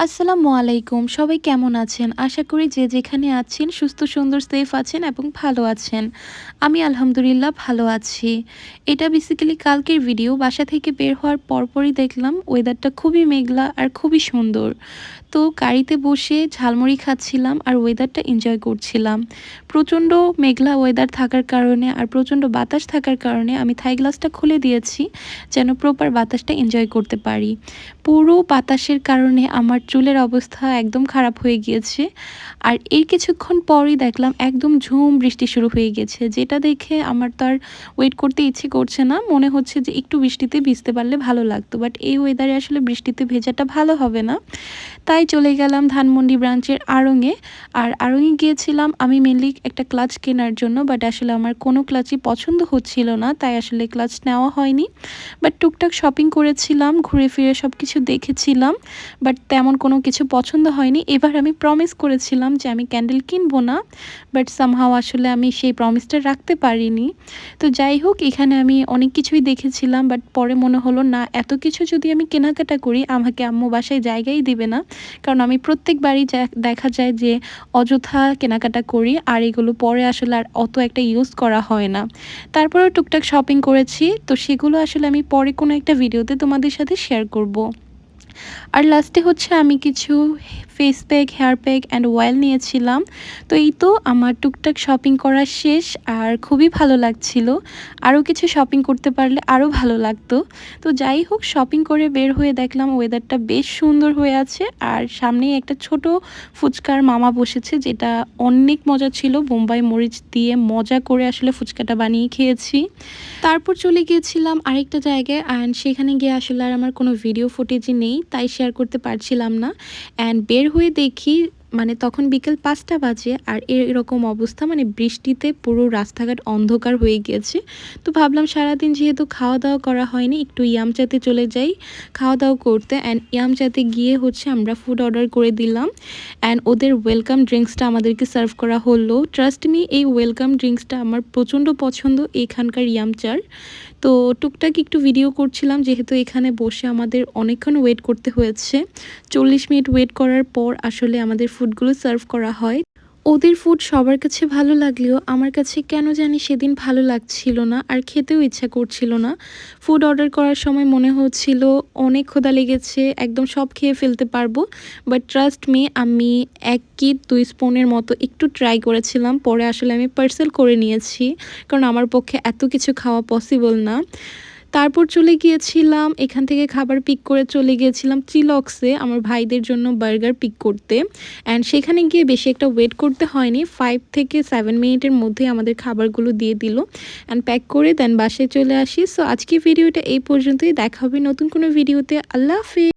আসসালামু আলাইকুম। সবাই কেমন আছেন? আশা করি যে যেখানে আছেন সুস্থ, সুন্দর, সেফ আছেন এবং ভালো আছেন। আমি আলহামদুলিল্লাহ ভালো আছি। এটা বেসিক্যালি কালকের ভিডিও। বাসা থেকে বের হওয়ার পরপরই দেখলাম ওয়েদারটা খুবই মেঘলা আর খুবই সুন্দর। তো গাড়িতে বসে ঝালমুড়ি খাচ্ছিলাম আর ওয়েদারটা এনজয় করছিলাম। প্রচণ্ড মেঘলা ওয়েদার থাকার কারণে আর প্রচণ্ড বাতাস থাকার কারণে আমি থাই গ্লাসটা খুলে দিয়েছি যেন প্রপার বাতাসটা এনজয় করতে পারি। পুরো বাতাসের কারণে আমার চুলের অবস্থা একদম খারাপ হয়ে গিয়েছে। আর এর কিছুক্ষণ পরই দেখলাম একদম ঝুম বৃষ্টি শুরু হয়ে গেছে। যেটা দেখে আমার তো আর ওয়েট করতে ইচ্ছে করছে না। মনে হচ্ছে যে একটু বৃষ্টিতে ভিজতে পারলে ভালো লাগতো। বাট এই ওয়েদারে আসলে বৃষ্টিতে ভেজাটা ভালো হবে না। তাই চলে গেলাম ধানমন্ডি ব্রাঞ্চের আড়ং-এ। আর আড়ং-এ গিয়েছিলাম আমি মেনলি একটা ক্লাচ কেনার জন্য। বাট আসলে আমার কোনো ক্লাচই পছন্দ হচ্ছিল না। তাই আসলে ক্লাচ নেওয়া হয়নি। বাট টুকটাক শপিং করেছিলাম, ঘুরে ফিরে সব কিছু দেখেছিলাম। বাট তেমন কোনো কিছু পছন্দ হয়নি। এবার আমি প্রমিস করেছিলাম যে আমি ক্যান্ডেল কিনবো না। বাট সামহাও আসলে আমি সেই প্রমিসটা রাখতে পারিনি। তো যাই হোক, এখানে আমি অনেক কিছুই দেখেছিলাম। বাট পরে মনে হলো না, এত কিছু যদি আমি কেনাকাটা করি আমাকে আম্মু বাসায় জায়গাই দিবে না। কারণ আমি প্রত্যেকবারই দেখা যায় যে অযথা কেনাকাটা করি আর এগুলো পরে আসলে আর অত একটা ইউজ করা হয় না। তারপরেও টুকটাক শপিং করেছি। তো সেগুলো আসলে আমি পরে কোনো একটা ভিডিওতে তোমাদের সাথে শেয়ার করব। আর লাস্টে হচ্ছে আমি কিছু face pack, hair pack and oil নিয়েছিলাম। তো এই তো আমার টুকটাক শপিং করা শেষ আর খুবই ভালো লাগছিল। আরও কিছু শপিং করতে পারলে আরও ভালো লাগতো। তো যাই হোক, শপিং করে বের হয়ে দেখলাম ওয়েদারটা বেশ সুন্দর হয়ে আছে। আর সামনেই একটা ছোট ফুচকার মামা বসেছে, যেটা অনেক মজা ছিল। বোম্বাই মরিচ দিয়ে মজা করে আসলে ফুচকাটা বানিয়ে খেয়েছি। তারপর চলে গিয়েছিলাম আরেকটা জায়গায় অ্যান্ড সেখানে গিয়ে আসলে আর আমার কোনো ভিডিও ফুটেজই নেই, তাই শেয়ার করতে পারছিলাম না। অ্যান্ড বের হয়ে দেখি মানে তখন বিকেল ৫টা বাজে আর এরকম অবস্থা, মানে বৃষ্টিতে পুরো রাস্তাঘাট অন্ধকার হয়ে গিয়েছে। তো ভাবলাম সারাদিন যেহেতু খাওয়া দাওয়া করা হয়নি, একটু ইয়ামচাতে চলে যাই খাওয়া দাওয়া করতে। অ্যান্ড ইয়ামচাতে গিয়ে হচ্ছে আমরা ফুড অর্ডার করে দিলাম। অ্যান্ড ওদের ওয়েলকাম ড্রিঙ্কসটা আমাদেরকে সার্ভ করা হলো। ট্রাস্ট মি, এই ওয়েলকাম ড্রিঙ্কসটা আমার প্রচণ্ড পছন্দ এখানকার ইয়ামচার। তো টুকটাক একটু ভিডিও করছিলাম, যেহেতু এখানে বসে আমাদের অনেকক্ষণ ওয়েট করতে হয়েছে। 40 মিনিট ওয়েট করার পর আসলে আমাদের ফুডগুলো সার্ভ করা হয়। ওদের ফুড সবার কাছে ভালো লাগলেও আমার কাছে কেন জানি সেদিন ভালো লাগছিল না আর খেতেও ইচ্ছা করছিল না। ফুড অর্ডার করার সময় মনে হচ্ছিল অনেক ক্ষুধা লেগেছে, একদম সব খেয়ে ফেলতে পারবো। বাট ট্রাস্ট মি, আমি 1 কি 2 স্পুনের মতো একটু ট্রাই করেছিলাম, পরে আসলে আমি পার্সেল করে নিয়েছি, কারণ আমার পক্ষে এত কিছু খাওয়া পসিবল না। তারপর চলে গিয়েছিলাম এখান থেকে খাবার পিক করে চলে গিয়েছিলাম ত্রিলক্সে আমার ভাইদের জন্য বার্গার পিক করতে। অ্যান্ড সেখানে গিয়ে বেশি একটা ওয়েট করতে হয়নি, 5 থেকে 7 মিনিটের মধ্যে আমাদের খাবারগুলো দিয়ে দিল অ্যান্ড প্যাক করে দেন বাসায় চলে আসি। সো আজকে ভিডিওটা এই পর্যন্তই, দেখা হবে নতুন কোনো ভিডিওতে। আল্লাহ হাফেজ।